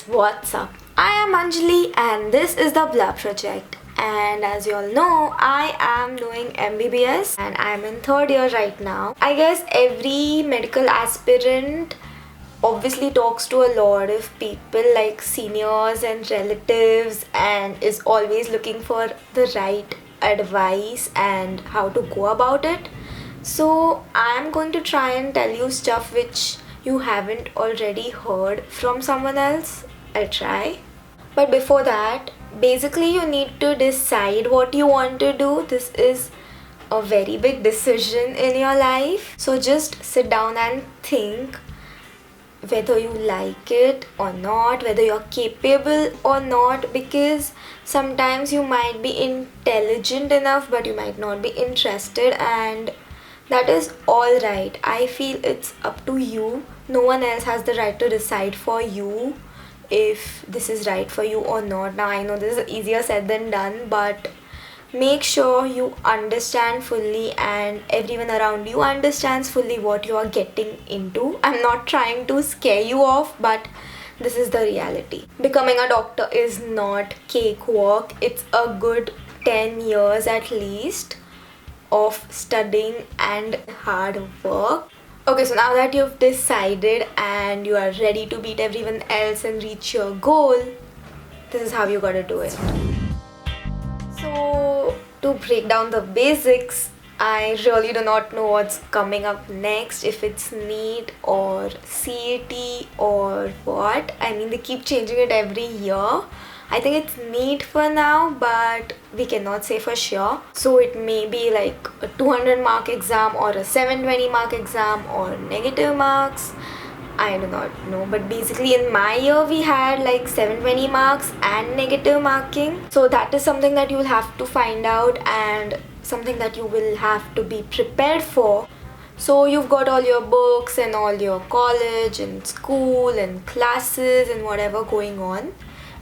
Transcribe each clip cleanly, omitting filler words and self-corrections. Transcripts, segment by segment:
guys, what's up? I am Anjali and this is the Blah Project. And as you all know, I am doing MBBS and I am in third year right now. I guess every medical aspirant obviously talks to a lot of people like seniors and relatives and is always looking for the right advice and how to go about it. So I'm going to try and tell you stuff which you haven't already heard from someone else. I'll try. But before that, basically you need to decide what you want to do. This is a very big decision in your life. So just sit down and think whether you like it or not, whether you're capable or not, because sometimes you might be intelligent enough but you might not be interested, and that is alright. I feel it's up to you. No one else has the right to decide for you if this is right for you or not. Now I know this is easier said than done, but make sure you understand fully and everyone around you understands fully what you are getting into. I'm not trying to scare you off, but this is the reality. Becoming a doctor is not cakewalk. It's a good 10 years at least of studying and hard work. Okay, so now that you've decided and you are ready to beat everyone else and reach your goal, this is how you gotta do it. So, to break down the basics, I really do not know what's coming up next, if it's NEET or CET or what. I mean, they keep changing it every year. I think it's NEET for now, but we cannot say for sure. So it may be like a 200 mark exam or a 720 mark exam or negative marks. I do not know, but basically in my year we had like 720 marks and negative marking. So that is something that you'll have to find out and something that you will have to be prepared for. So you've got all your books and all your college and school and classes and whatever going on.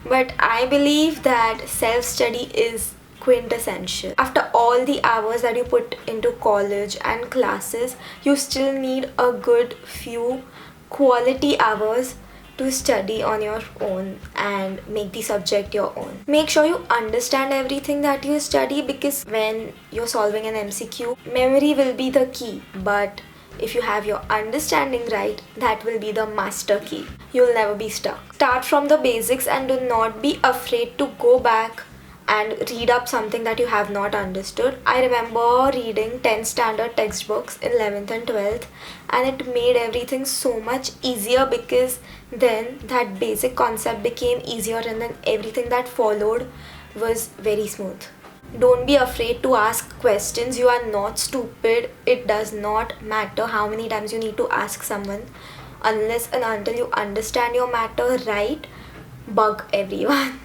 But I believe that self-study is quintessential. After all the hours that you put into college and classes, you still need a good few quality hours to study on your own and make the subject your own. Make sure you understand everything that you study, because when you're solving an MCQ, memory will be the key, but if you have your understanding right, that will be the master key. You'll never be stuck. Start from the basics and do not be afraid to go back and read up something that you have not understood. I remember reading 10th standard textbooks in 11th and 12th, and it made everything so much easier because then that basic concept became easier and then everything that followed was very smooth. Don't be afraid to ask questions. You are not stupid. It does not matter how many times you need to ask someone. Unless and until you understand your matter right, bug everyone.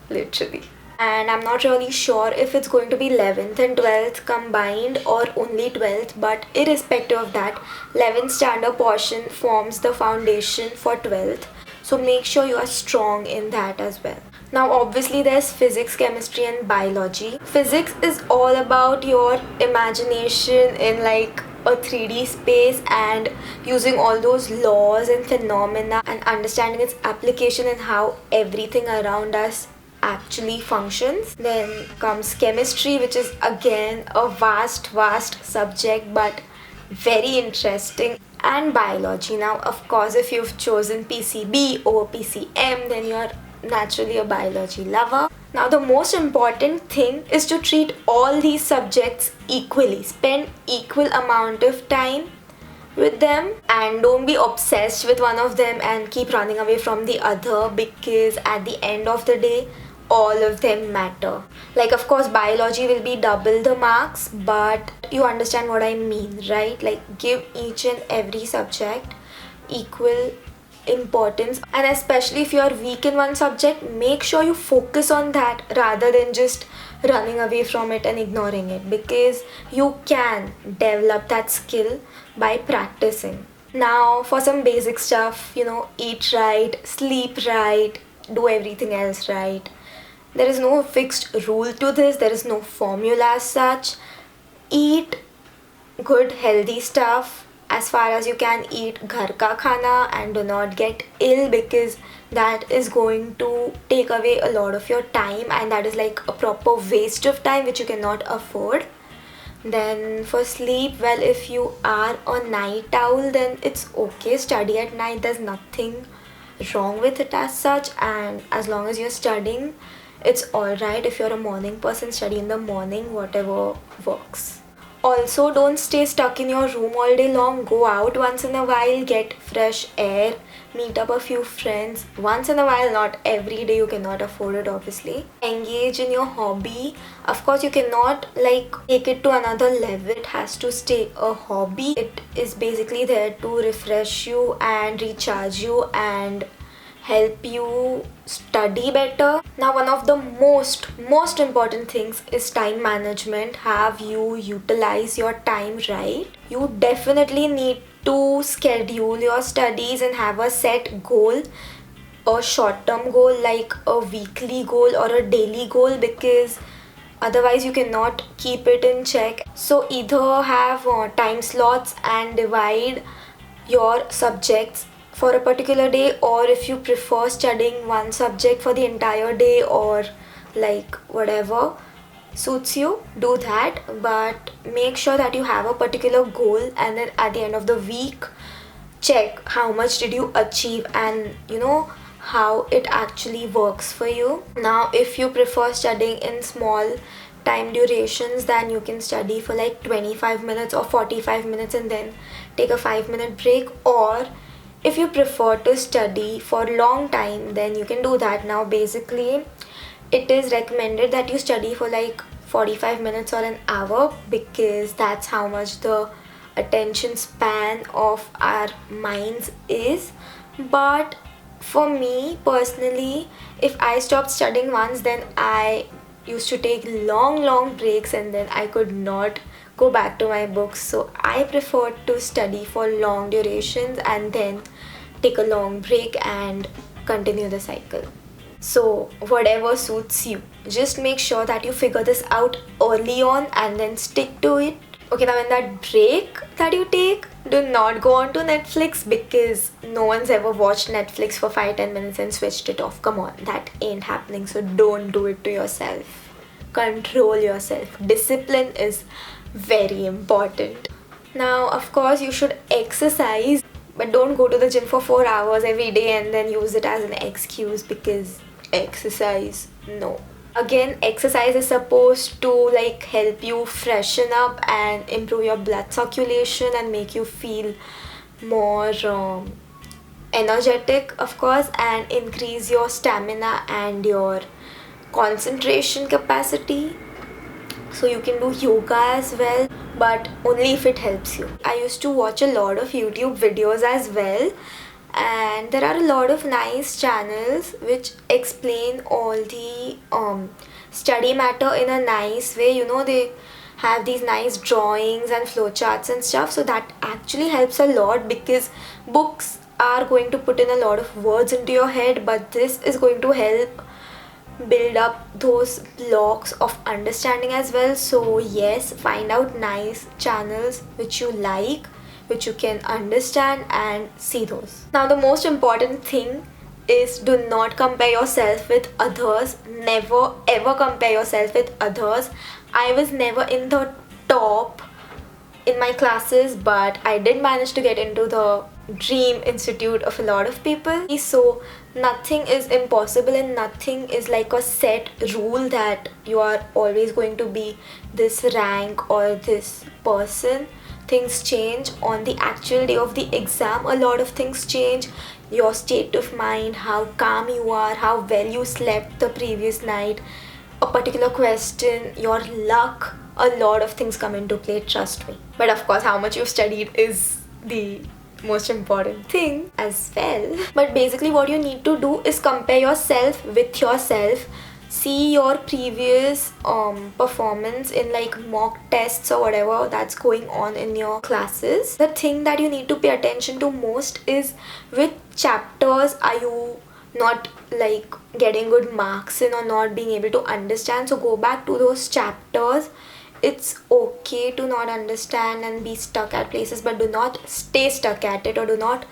Literally. And I'm not really sure if it's going to be 11th and 12th combined or only 12th, but irrespective of that, 11th standard portion forms the foundation for 12th. So make sure you are strong in that as well. Now obviously there's physics, chemistry and biology. Physics is all about your imagination in like a 3D space and using all those laws and phenomena and understanding its application and how everything around us actually functions. Then comes chemistry, which is again a vast subject but very interesting. And biology. Now of course if you've chosen PCB over PCM, then you're naturally a biology lover. Now the most important thing is to treat all these subjects equally. Spend equal amount of time with them and don't be obsessed with one of them and keep running away from the other, because at the end of the day all of them matter. Like of course biology will be double the marks, but you understand what I mean, right? Like give each and every subject equal importance, and especially if you are weak in one subject, make sure you focus on that rather than just running away from it and ignoring it, because you can develop that skill by practicing. Now for some basic stuff, eat right, sleep right, do everything else right. There is no fixed rule to this, there is no formula as such. Eat good healthy stuff, as far as you can, eat ghar ka khana and do not get ill, because that is going to take away a lot of your time, and that is like a proper waste of time which you cannot afford. Then for sleep, well, if you are a night owl, then it's okay. Study at night, there's nothing wrong with it as such, and as long as you're studying, it's alright. If you're a morning person, study in the morning, whatever works. Also, don't stay stuck in your room all day long. Go out once in a while, get fresh air, meet up a few friends. Once in a while, not every day, you cannot afford it obviously. Engage in your hobby. Of course, you cannot like take it to another level. It has to stay a hobby. It is basically there to refresh you and recharge you and help you study better. Now, one of the most important things is time management. Have you utilize your time right? You definitely need to schedule your studies and have a set goal, a short-term goal like a weekly goal or a daily goal, because otherwise you cannot keep it in check. So either have time slots and divide your subjects for a particular day, or if you prefer studying one subject for the entire day, or like whatever suits you, do that. But make sure that you have a particular goal, and then at the end of the week check how much did you achieve, and you know how it actually works for you. Now, if you prefer studying in small time durations, then you can study for like 25 minutes or 45 minutes and then take a 5-minute break. Or if you prefer to study for long time, then you can do that. Now basically it is recommended that you study for like 45 minutes or an hour, because that's how much the attention span of our minds is. But for me personally, if I stopped studying once, then I used to take long breaks and then I could not go back to my books. So I prefer to study for long durations and then take a long break and continue the cycle. So whatever suits you, just make sure that you figure this out early on and then stick to it. Okay, now in that break that you take, do not go on to Netflix, because no one's ever watched Netflix for 5-10 minutes and switched it off. Come on, that ain't happening. So don't do it to yourself. Control yourself. Discipline is very important. Now, of course, you should exercise, but don't go to the gym for 4 hours every day and then use it as an excuse, because exercise, no. Again, exercise is supposed to like help you freshen up and improve your blood circulation and make you feel more energetic, of course, and increase your stamina and your concentration capacity. So you can do yoga as well, but only if it helps you. I used to watch a lot of YouTube videos as well, and there are a lot of nice channels which explain all the study matter in a nice way. You know, they have these nice drawings and flowcharts and stuff, so that actually helps a lot, because books are going to put in a lot of words into your head, but this is going to help build up those blocks of understanding as well. So yes, find out nice channels which you like, which you can understand, and see those. Now the most important thing is, do not compare yourself with others. Never ever compare yourself with others. I was never in the top in my classes, but I did manage to get into the dream institute of a lot of people. So nothing is impossible and nothing is like a set rule that you are always going to be this rank or this person. Things change on the actual day of the exam. A lot of things change. Your state of mind, how calm you are, how well you slept the previous night, a particular question, your luck, a lot of things come into play, trust me. But of course, how much you've studied is the most important thing as well. But basically what you need to do is compare yourself with yourself. See your previous performance in like mock tests or whatever that's going on in your classes. The thing that you need to pay attention to most is, which chapters are you not like getting good marks in or not being able to understand. So go back to those chapters it's okay to not understand and be stuck at places, but do not stay stuck at it or do not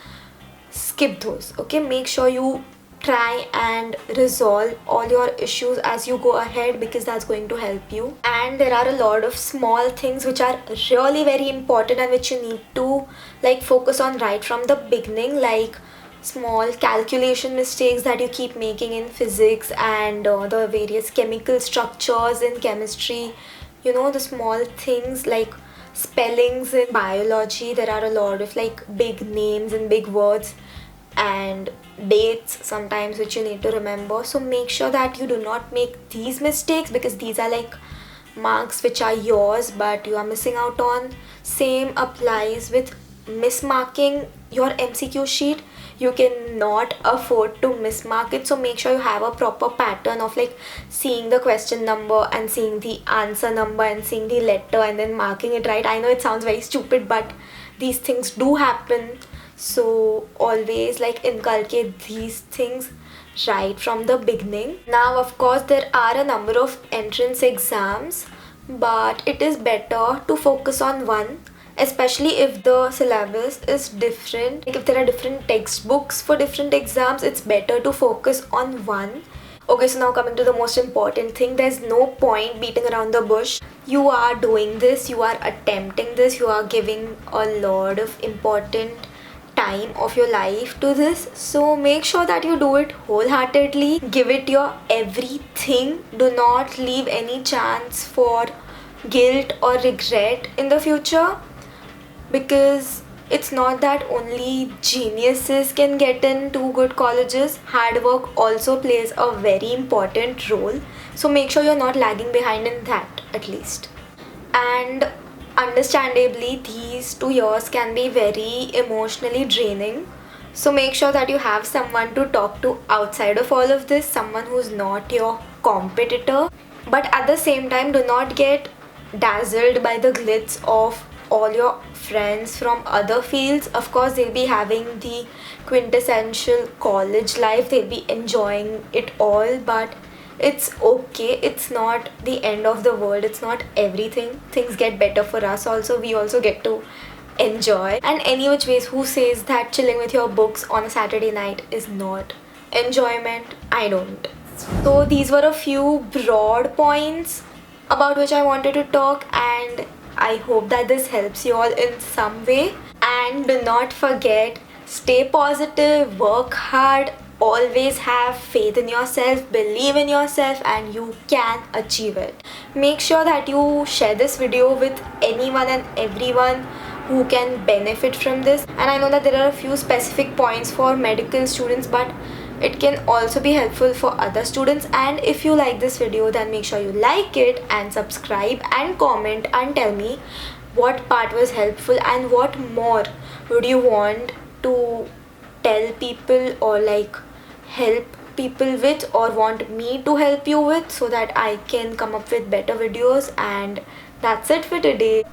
skip those. Okay, make sure you try and resolve all your issues as you go ahead, because that's going to help you. And there are a lot of small things which are really very important and which you need to like focus on right from the beginning, like small calculation mistakes that you keep making in physics and the various chemical structures in chemistry. You know, the small things like spellings in biology. There are a lot of like big names and big words and dates sometimes which you need to remember. So make sure that you do not make these mistakes, because these are like marks which are yours but you are missing out on. Same applies with mismarking your MCQ sheet. You cannot afford to mismark it, so make sure you have a proper pattern of like seeing the question number and seeing the answer number and seeing the letter and then marking it right. I know it sounds very stupid, but these things do happen, so always like inculcate these things right from the beginning. Now of course there are a number of entrance exams, but it is better to focus on one, especially if the syllabus is different. Like if there are different textbooks for different exams, it's better to focus on one. Okay, so now coming to the most important thing, there's no point beating around the bush. You are doing this, you are attempting this, you are giving a lot of important time of your life to this, so make sure that you do it wholeheartedly. Give it your everything. Do not leave any chance for guilt or regret in the future, because it's not that only geniuses can get into good colleges. Hard work also plays a very important role, so make sure you're not lagging behind in that at least. And understandably, these 2 years can be very emotionally draining, so make sure that you have someone to talk to outside of all of this, someone who's not your competitor. But at the same time, do not get dazzled by the glitz of all your friends from other fields. Of course, they'll be having the quintessential college life, they'll be enjoying it all, but it's okay. It's not the end of the world, it's not everything. Things get better for us also, we also get to enjoy. And any which ways, who says that chilling with your books on a Saturday night is not enjoyment? I don't. So these were a few broad points about which I wanted to talk, and I hope that this helps you all in some way. And do not forget, stay positive, work hard, always have faith in yourself, believe in yourself, and you can achieve it. Make sure that you share this video with anyone and everyone who can benefit from this. And I know that there are a few specific points for medical students, but it can also be helpful for other students. And if you like this video, then make sure you like it and subscribe and comment and tell me what part was helpful and what more would you want to tell people or like help people with, or want me to help you with, so that I can come up with better videos. And that's it for today.